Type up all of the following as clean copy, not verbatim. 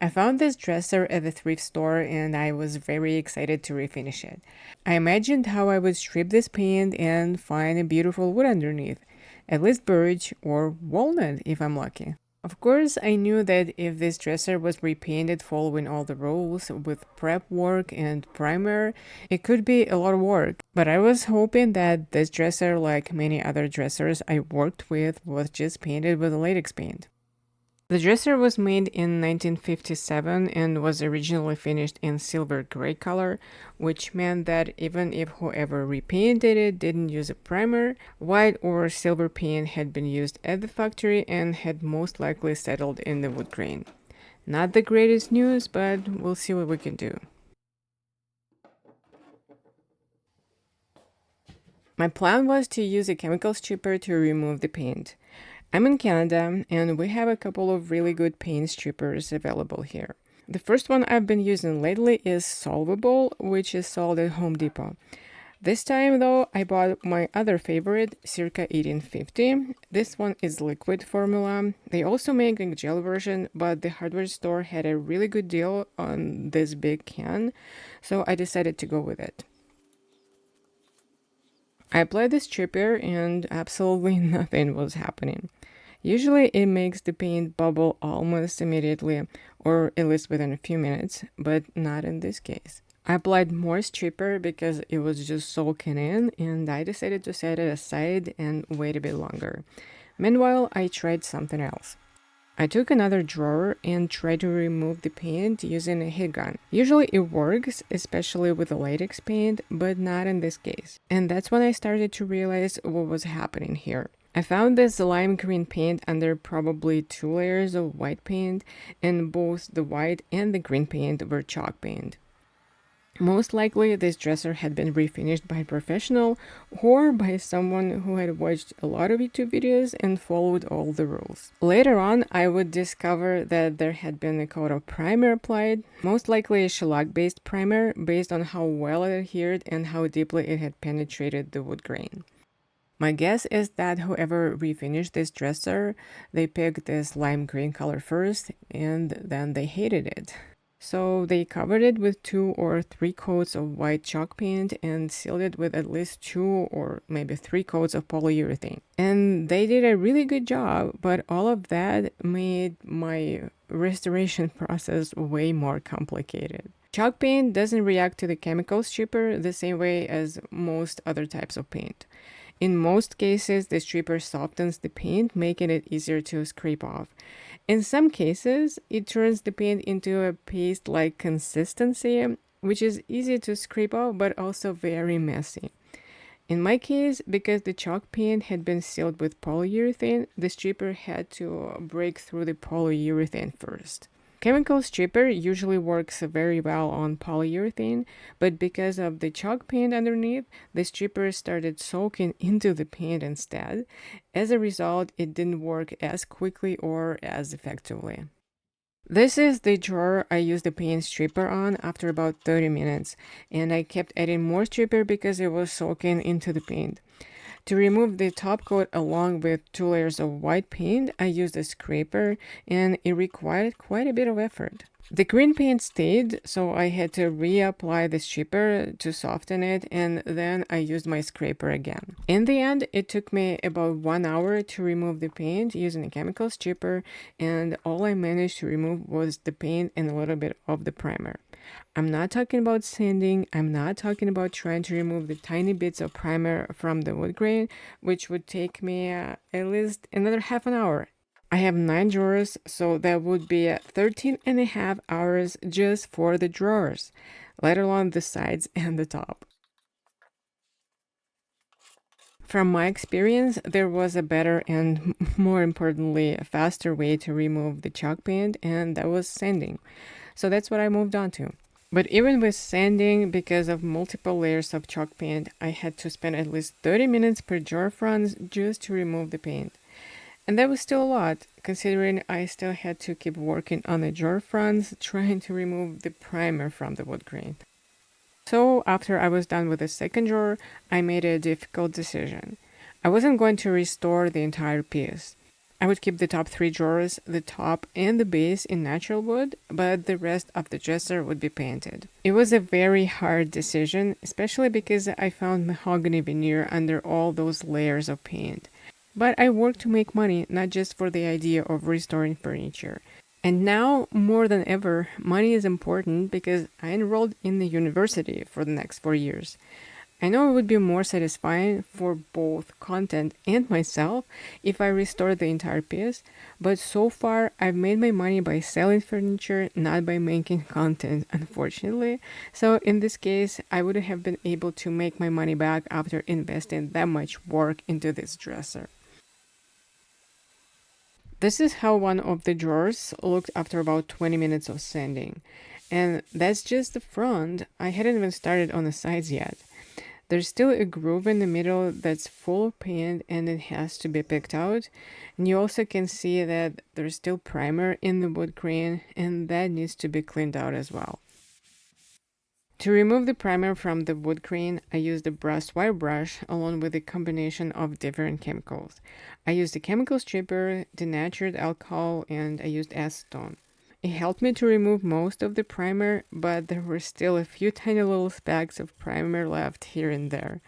I found this dresser at the thrift store and I was very excited to refinish it. I imagined how I would strip this paint and find a beautiful wood underneath, at least birch or walnut if I'm lucky. Of course, I knew that if this dresser was repainted following all the rules with prep work and primer, it could be a lot of work. But I was hoping that this dresser, like many other dressers I worked with, was just painted with latex paint. The dresser was made in 1957 and was originally finished in silver gray color, which meant that even if whoever repainted it didn't use a primer, white or silver paint had been used at the factory and had most likely settled in the wood grain. Not the greatest news, but we'll see what we can do. My plan was to use a chemical stripper to remove the paint. I'm in Canada and we have a couple of really good paint strippers available here. The first one I've been using lately is Solvable, which is sold at Home Depot. This time though, I bought my other favorite, Circa 1850. This one is liquid formula. They also make a gel version, but the hardware store had a really good deal on this big can, so I decided to go with it. I applied the stripper and absolutely nothing was happening. Usually it makes the paint bubble almost immediately, or at least within a few minutes, but not in this case. I applied more stripper because it was just soaking in, and I decided to set it aside and wait a bit longer. Meanwhile, I tried something else. I took another drawer and tried to remove the paint using a heat gun. Usually it works, especially with the latex paint, but not in this case. And that's when I started to realize what was happening here. I found this lime green paint under probably 2 layers of white paint, and both the white and the green paint were chalk paint. Most likely, this dresser had been refinished by a professional or by someone who had watched a lot of YouTube videos and followed all the rules. Later on, I would discover that there had been a coat of primer applied, most likely a shellac-based primer based on how well it adhered and how deeply it had penetrated the wood grain. My guess is that whoever refinished this dresser, they picked this lime green color first and then they hated it. So they covered it with 2 or 3 coats of white chalk paint and sealed it with at least 2 or maybe 3 coats of polyurethane. And they did a really good job, but all of that made my restoration process way more complicated. Chalk paint doesn't react to the chemical stripper the same way as most other types of paint. In most cases, the stripper softens the paint, making it easier to scrape off. In some cases, it turns the paint into a paste-like consistency, which is easy to scrape off but also very messy. In my case, because the chalk paint had been sealed with polyurethane, the stripper had to break through the polyurethane first. Chemical stripper usually works very well on polyurethane, but because of the chalk paint underneath, the stripper started soaking into the paint instead. As a result, it didn't work as quickly or as effectively. This is the drawer I used the paint stripper on after about 30 minutes, and I kept adding more stripper because it was soaking into the paint. To remove the top coat along with 2 layers of white paint, I used a scraper and it required quite a bit of effort. The green paint stayed, so I had to reapply the stripper to soften it, and then I used my scraper again. In the end, it took me about 1 hour to remove the paint using a chemical stripper, and all I managed to remove was the paint and a little bit of the primer. I'm not talking about sanding, I'm not talking about trying to remove the tiny bits of primer from the wood grain, which would take me at least another half an hour. I have 9 drawers, so that would be 13 and a half hours just for the drawers, let alone the sides and the top. From my experience, there was a better and more importantly, a faster way to remove the chalk paint, and that was sanding. So that's what I moved on to. But even with sanding, because of multiple layers of chalk paint, I had to spend at least 30 minutes per jar front just to remove the paint. And that was still a lot, considering I still had to keep working on the jar fronts, trying to remove the primer from the wood grain. So after I was done with the second drawer, I made a difficult decision. I wasn't going to restore the entire piece. I would keep the top three drawers, the top and the base in natural wood, but the rest of the dresser would be painted. It was a very hard decision, especially because I found mahogany veneer under all those layers of paint. But I worked to make money, not just for the idea of restoring furniture. And now, more than ever, money is important because I enrolled in the university for the next 4 years. I know it would be more satisfying for both content and myself if I restored the entire piece, but so far I've made my money by selling furniture, not by making content, unfortunately. So in this case, I would have been able to make my money back after investing that much work into this dresser. This is how one of the drawers looked after about 20 minutes of sanding. And that's just the front. I hadn't even started on the sides yet. There's still a groove in the middle that's full of paint and it has to be picked out. And you also can see that there's still primer in the wood grain and that needs to be cleaned out as well. To remove the primer from the wood grain, I used a brass wire brush along with a combination of different chemicals. I used a chemical stripper, denatured alcohol, and I used acetone. It helped me to remove most of the primer, but there were still a few tiny little specks of primer left here and there.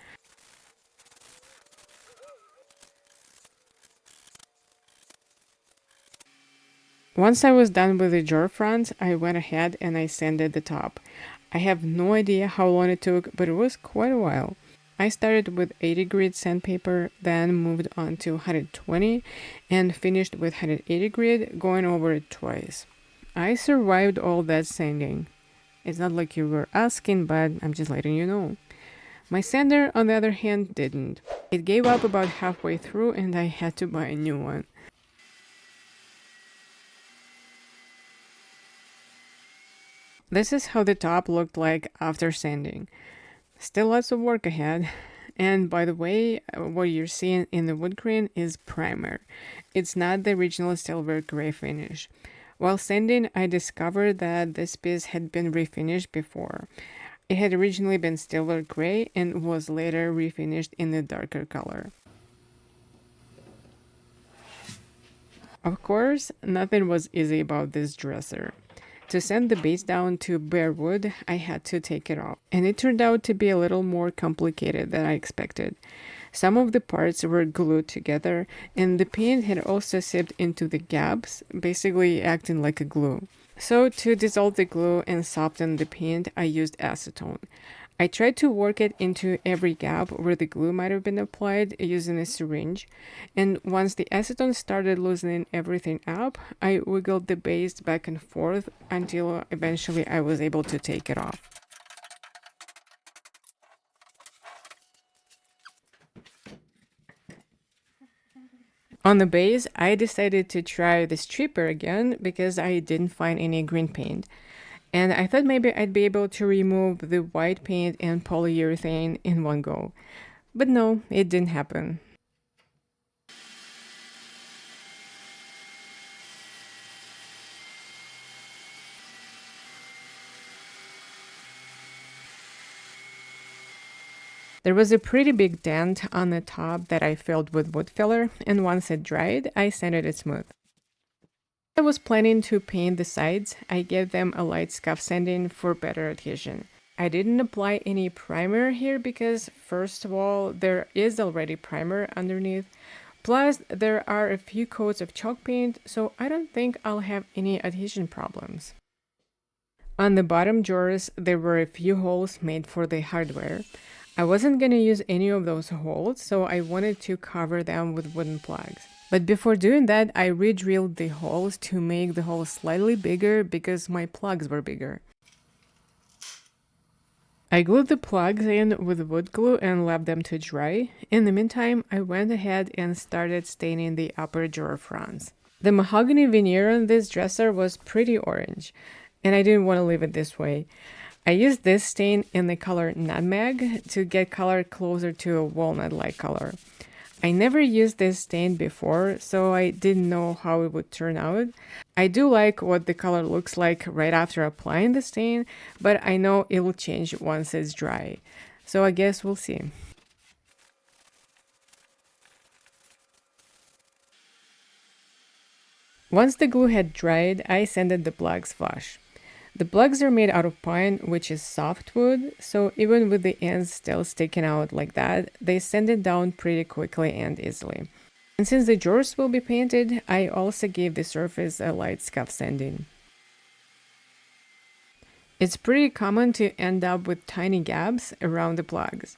Once I was done with the drawer fronts, I went ahead and I sanded the top. I have no idea how long it took, but it was quite a while. I started with 80 grit sandpaper, then moved on to 120 and finished with 180 grit, going over it twice. I survived all that sanding. It's not like you were asking, but I'm just letting you know. My sander, on the other hand, didn't. It gave up about halfway through and I had to buy a new one. This is how the top looked like after sanding. Still lots of work ahead. And by the way, what you're seeing in the wood grain is primer. It's not the original silver gray finish. While sanding, I discovered that this piece had been refinished before. It had originally been silver gray and was later refinished in a darker color. Of course, nothing was easy about this dresser. To sand the base down to bare wood, I had to take it off, and it turned out to be a little more complicated than I expected. Some of the parts were glued together, and the paint had also seeped into the gaps, basically acting like a glue. So, to dissolve the glue and soften the paint, I used acetone. I tried to work it into every gap where the glue might have been applied using a syringe, and once the acetone started loosening everything up, I wiggled the base back and forth until eventually I was able to take it off. On the base, I decided to try the stripper again because I didn't find any green paint. And I thought maybe I'd be able to remove the white paint and polyurethane in one go. But no, it didn't happen. There was a pretty big dent on the top that I filled with wood filler, and once it dried, I sanded it smooth. I was planning to paint the sides. I gave them a light scuff sanding for better adhesion. I didn't apply any primer here because, first of all, there is already primer underneath. Plus, there are a few coats of chalk paint, so I don't think I'll have any adhesion problems. On the bottom drawers, there were a few holes made for the hardware. I wasn't going to use any of those holes, so I wanted to cover them with wooden plugs. But before doing that, I re-drilled the holes to make the holes slightly bigger because my plugs were bigger. I glued the plugs in with wood glue and left them to dry. In the meantime, I went ahead and started staining the upper drawer fronts. The mahogany veneer on this dresser was pretty orange, and I didn't want to leave it this way. I used this stain in the color nutmeg to get color closer to a walnut-like color. I never used this stain before, so I didn't know how it would turn out. I do like what the color looks like right after applying the stain, but I know it will change once it's dry. So I guess we'll see. Once the glue had dried, I sanded the plugs flush. The plugs are made out of pine, which is soft wood, so even with the ends still sticking out like that, they sand it down pretty quickly and easily. And since the drawers will be painted, I also gave the surface a light scuff sanding. It's pretty common to end up with tiny gaps around the plugs.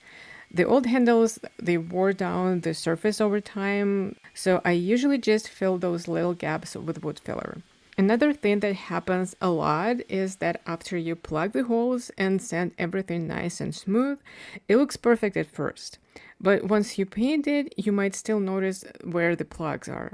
The old handles, they wore down the surface over time, so I usually just fill those little gaps with wood filler. Another thing that happens a lot is that after you plug the holes and sand everything nice and smooth, it looks perfect at first. But once you paint it, you might still notice where the plugs are.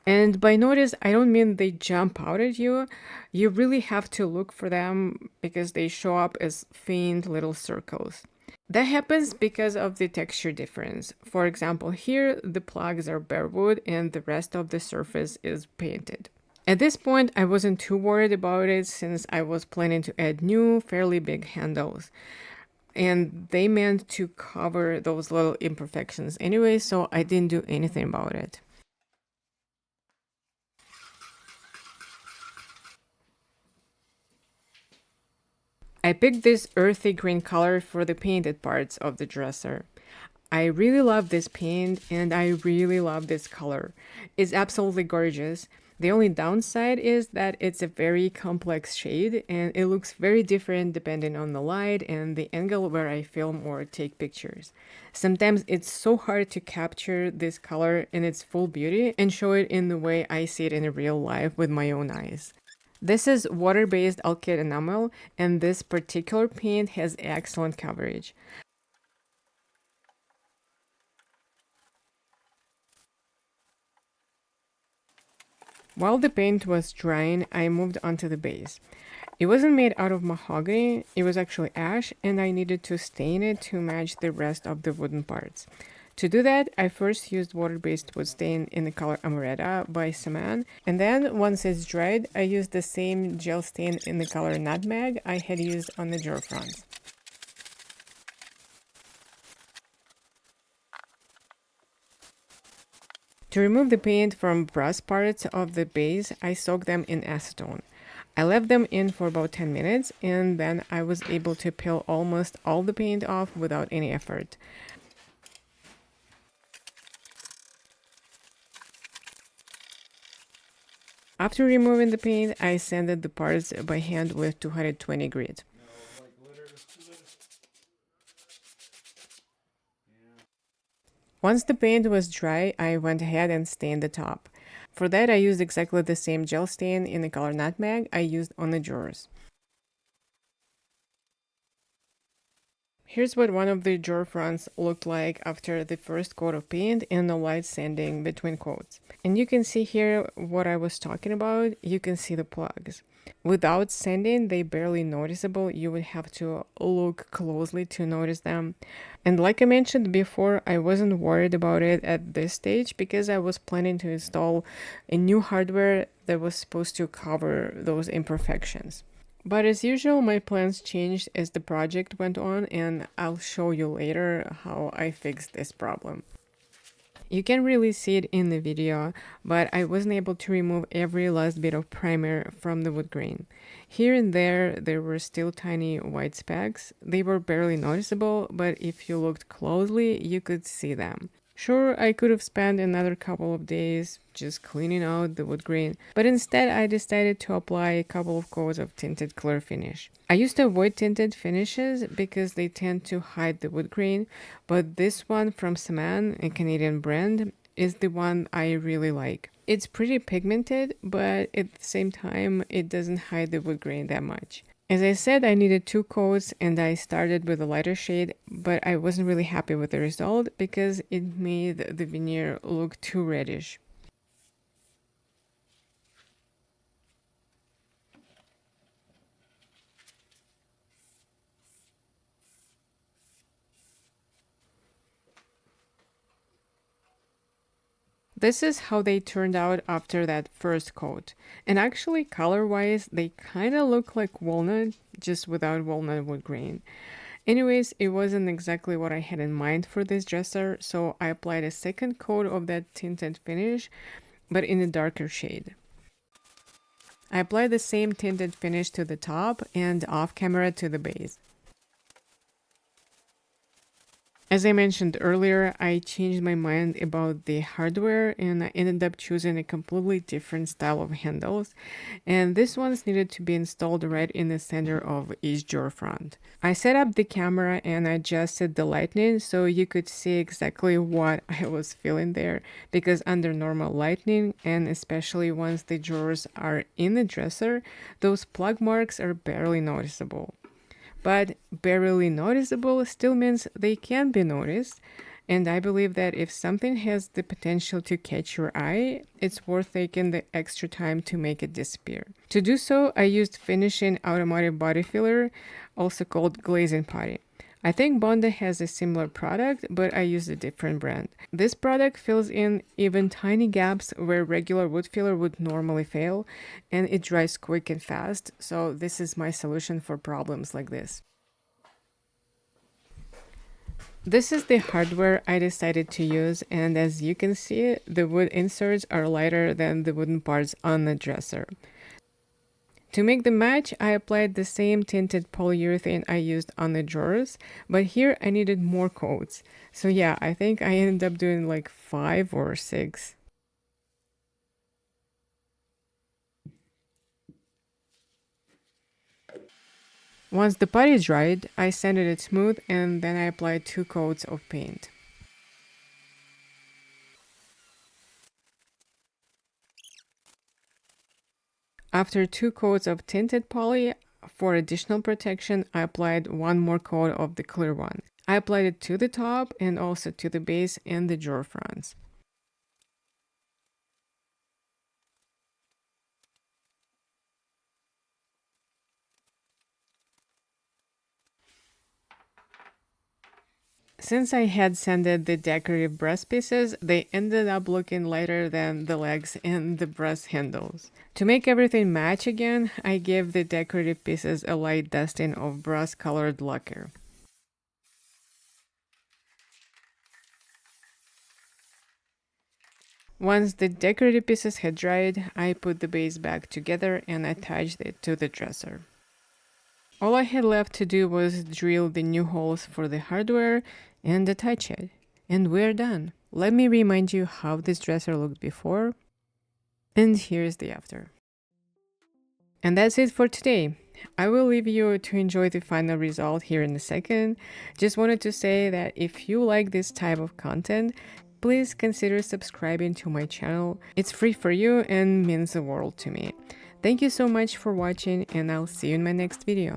And by notice, I don't mean they jump out at you. You really have to look for them because they show up as faint little circles. That happens because of the texture difference. For example, here the plugs are bare wood and the rest of the surface is painted. At this point, I wasn't too worried about it since I was planning to add new, fairly big handles. And they meant to cover those little imperfections anyway, so I didn't do anything about it. I picked this earthy green color for the painted parts of the dresser. I really love this paint and I really love this color. It's absolutely gorgeous. The only downside is that it's a very complex shade and it looks very different depending on the light and the angle where I film or take pictures. Sometimes it's so hard to capture this color in its full beauty and show it in the way I see it in real life with my own eyes. This is water-based alkyd enamel and this particular paint has excellent coverage. While the paint was drying, I moved on to the base. It wasn't made out of mahogany, it was actually ash, and I needed to stain it to match the rest of the wooden parts. To do that, I first used water-based wood stain in the color Amaretta by Saman, and then, once it's dried, I used the same gel stain in the color Nutmeg I had used on the drawer fronts. To remove the paint from brass parts of the base, I soaked them in acetone. I left them in for about 10 minutes and then I was able to peel almost all the paint off without any effort. After removing the paint, I sanded the parts by hand with 220 grit. Once the paint was dry, I went ahead and stained the top. For that, I used exactly the same gel stain in the color Nutmeg I used on the drawers. Here's what one of the drawer fronts looked like after the first coat of paint and the light sanding between coats. And you can see here what I was talking about. You can see the plugs. Without sanding, they barely noticeable. You would have to look closely to notice them. And like I mentioned before, I wasn't worried about it at this stage because I was planning to install a new hardware that was supposed to cover those imperfections. But as usual, my plans changed as the project went on, and I'll show you later how I fixed this problem. You can really see it in the video, but I wasn't able to remove every last bit of primer from the wood grain. Here and there were still tiny white specks. They were barely noticeable, but if you looked closely, you could see them. Sure, I could have spent another couple of days just cleaning out the wood grain, but instead I decided to apply a couple of coats of tinted clear finish. I used to avoid tinted finishes because they tend to hide the wood grain, but this one from Saman, a Canadian brand, is the one I really like. It's pretty pigmented, but at the same time, it doesn't hide the wood grain that much. As I said, I needed 2 coats and I started with a lighter shade, but I wasn't really happy with the result because it made the veneer look too reddish. This is how they turned out after that first coat. And actually, color-wise, they kind of look like walnut, just without walnut wood grain. Anyways, it wasn't exactly what I had in mind for this dresser, so I applied a second coat of that tinted finish, but in a darker shade. I applied the same tinted finish to the top and off camera to the base. As I mentioned earlier, I changed my mind about the hardware and I ended up choosing a completely different style of handles. And this one's needed to be installed right in the center of each drawer front. I set up the camera and adjusted the lighting so you could see exactly what I was feeling there. Because under normal lighting, and especially once the drawers are in the dresser, those plug marks are barely noticeable. But barely noticeable still means they can be noticed. And I believe that if something has the potential to catch your eye, it's worth taking the extra time to make it disappear. To do so, I used finishing automotive body filler, also called glazing putty. I think Bondi has a similar product, but I use a different brand. This product fills in even tiny gaps where regular wood filler would normally fail, and it dries quick and fast, so this is my solution for problems like this. This is the hardware I decided to use, and as you can see, the wood inserts are lighter than the wooden parts on the dresser. To make the match, I applied the same tinted polyurethane I used on the drawers, but here I needed more coats. So yeah, I think I ended up doing like 5 or 6. Once the putty dried, I sanded it smooth and then I applied 2 coats of paint. After 2 coats of tinted poly, for additional protection, I applied one more coat of the clear one. I applied it to the top and also to the base and the drawer fronts. Since I had sanded the decorative breast pieces, they ended up looking lighter than the legs and the breast handles. To make everything match again, I gave the decorative pieces a light dusting of brass colored lacquer. Once the decorative pieces had dried, I put the base back together and attached it to the dresser. All I had left to do was drill the new holes for the hardware and attach it. And we're done. Let me remind you how this dresser looked before, and here's the after. And that's it for today. I will leave you to enjoy the final result here in a second. Just wanted to say that if you like this type of content, please consider subscribing to my channel. It's free for you and means the world to me. Thank you so much for watching, and I'll see you in my next video.